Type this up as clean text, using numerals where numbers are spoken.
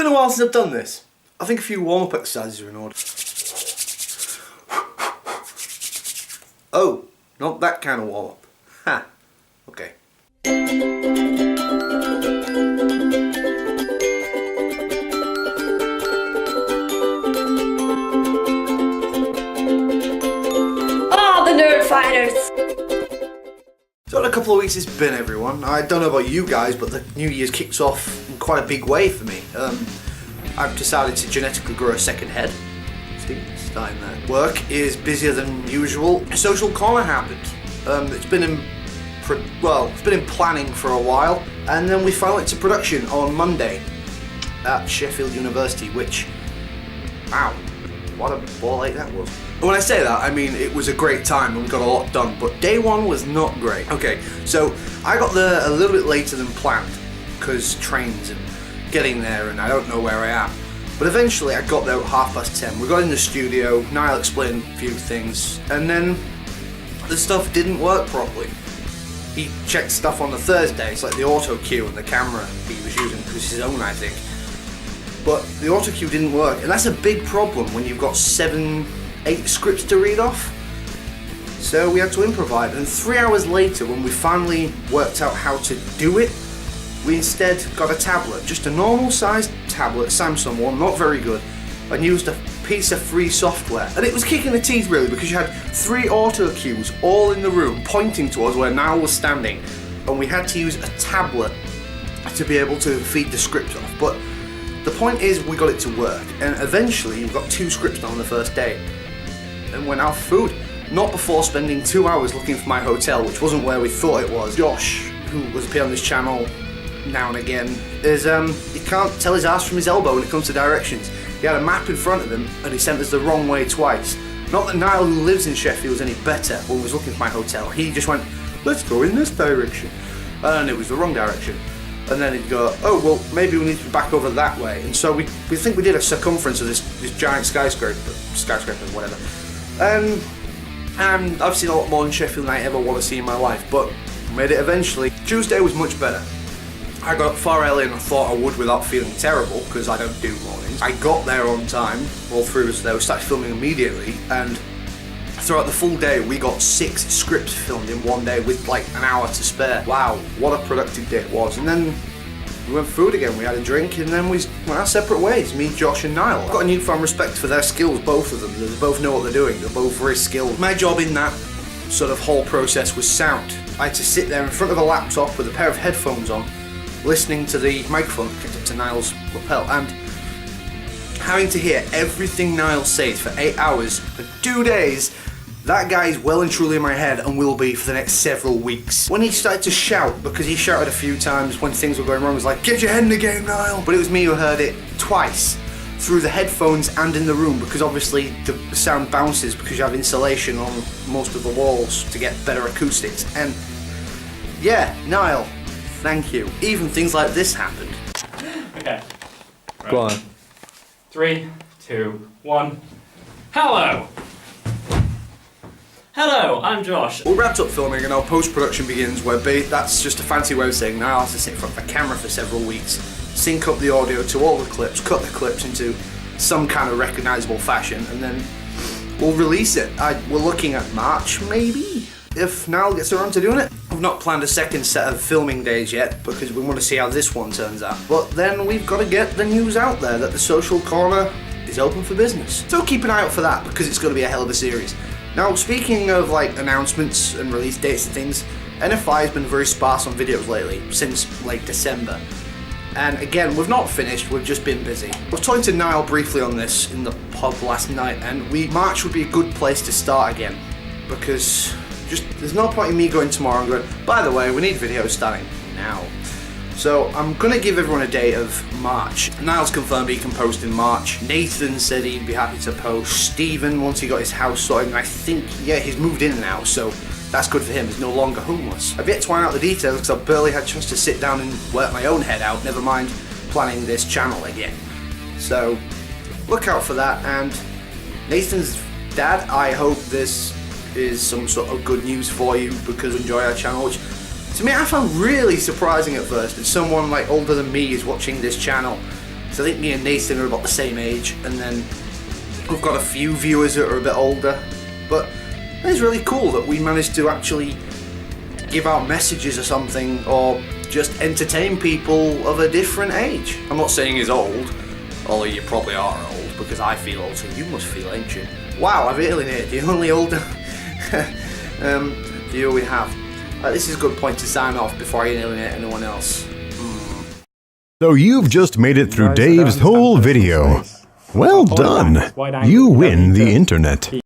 been a while since I've done this. I think a few warm-up exercises are in order. Oh, not that kind of warm-up. Ha. Okay. Oh, the Nerd Fighters! So what a couple of weeks it's been, everyone. I don't know about you guys, but the New Year's kicks off in quite a big way for me. I've decided to genetically grow a second head. It's starting there. Work is busier than usual. A social corner happened. It's been in planning for a while, and then we finally went to production on Monday at Sheffield University, which, wow, what a ball ache that was. When I say that, I mean it was a great time and we got a lot done, but day one was not great. Okay, so I got there a little bit later than planned because trains and getting there, and I don't know where I am. But eventually I got there at 10:30. We got in the studio, Niall explained a few things, and then the stuff didn't work properly. He checked stuff on the Thursday, it's like the auto cue and the camera he was using was his own, I think. But the auto cue didn't work, and that's a big problem when you've got 7-8 scripts to read off. So we had to improvise, and 3 hours later, when we finally worked out how to do it, we instead got a tablet, just a normal sized tablet, Samsung one, not very good, and used a piece of free software. And it was kicking the teeth really, because you had 3 auto cues all in the room pointing towards where Niall was standing, and we had to use a tablet to be able to feed the script off. But the point is, we got it to work, and eventually we got 2 scripts done on the first day, and went out for food. Not before spending 2 hours looking for my hotel, which wasn't where we thought it was. Josh, who was appearing on this channel now and again, is he can't tell his ass from his elbow when it comes to directions. He had a map in front of him and he sent us the wrong way twice. Not that Niall, who lives in Sheffield, was any better when we was looking for my hotel. He just went, let's go in this direction, and it was the wrong direction. And then he'd go, oh well, maybe we need to be back over that way. And so we think we did a circumference of this giant skyscraper, whatever. And I've seen a lot more in Sheffield than I ever want to see in my life, but made it eventually. Tuesday was much better. I got up far earlier than I thought I would without feeling terrible, because I don't do mornings. I got there on time, all 3 of us there, we started filming immediately, and throughout the full day we got 6 scripts filmed in one day with like an hour to spare. Wow, what a productive day it was. And then we went for food again, we had a drink, and then we went our separate ways, me, Josh and Niall. I've got a newfound respect for their skills, both of them. They both know what they're doing, they're both very skilled. My job in that sort of whole process was sound. I had to sit there in front of a laptop with a pair of headphones on, listening to the microphone connected up to Niall's lapel, and having to hear everything Niall says for 8 hours for 2 days. That guy is well and truly in my head and will be for the next several weeks. When he started to shout, because he shouted a few times when things were going wrong, he was like, get your head in the game, Niall! But it was me who heard it twice, through the headphones and in the room, because obviously the sound bounces because you have insulation on most of the walls to get better acoustics. And yeah, Niall, thank you. Even things like this happened. Okay. Right. Go on. 3, 2, 1. Hello! Hello, I'm Josh. We wrapped up filming and our post-production begins, where that's just a fancy way of saying Niall has to sit in front of a camera for several weeks, sync up the audio to all the clips, cut the clips into some kind of recognisable fashion, and then we'll release it. We're looking at March, maybe? If Niall gets around to doing it. We've not planned a second set of filming days yet because we want to see how this one turns out. But then we've got to get the news out there that the Social Corner is open for business. So keep an eye out for that, because it's going to be a hell of a series. Now, speaking of like announcements and release dates and things, NFI has been very sparse on videos lately, since like December. And again, we've not finished, we've just been busy. I was talking to Niall briefly on this in the pod last night, and March would be a good place to start again, because there's no point in me going tomorrow and going, by the way, we need videos starting now. So I'm going to give everyone a date of March. Niall's confirmed he can post in March. Nathan said he'd be happy to post. Stephen, once he got his house sorted, and I think, yeah, he's moved in now, so that's good for him. He's no longer homeless. I've yet to iron out the details because I've barely had a chance to sit down and work my own head out, never mind planning this channel again. So look out for that. And Nathan's dad, I hope this is some sort of good news for you, because you enjoy our channel, which to me I found really surprising at first, that someone like older than me is watching this channel. So I think me and Nathan are about the same age, and then we've got a few viewers that are a bit older. But it's really cool that we managed to actually give out messages or something, or just entertain people of a different age. I'm not saying he's old, although you probably are old, because I feel old, so you must feel ancient. Wow, I've alienated the only older viewer we have. This is a good point to sign off before I alienate anyone else. So you've just made it through Dave's whole video. Well done. You win the internet.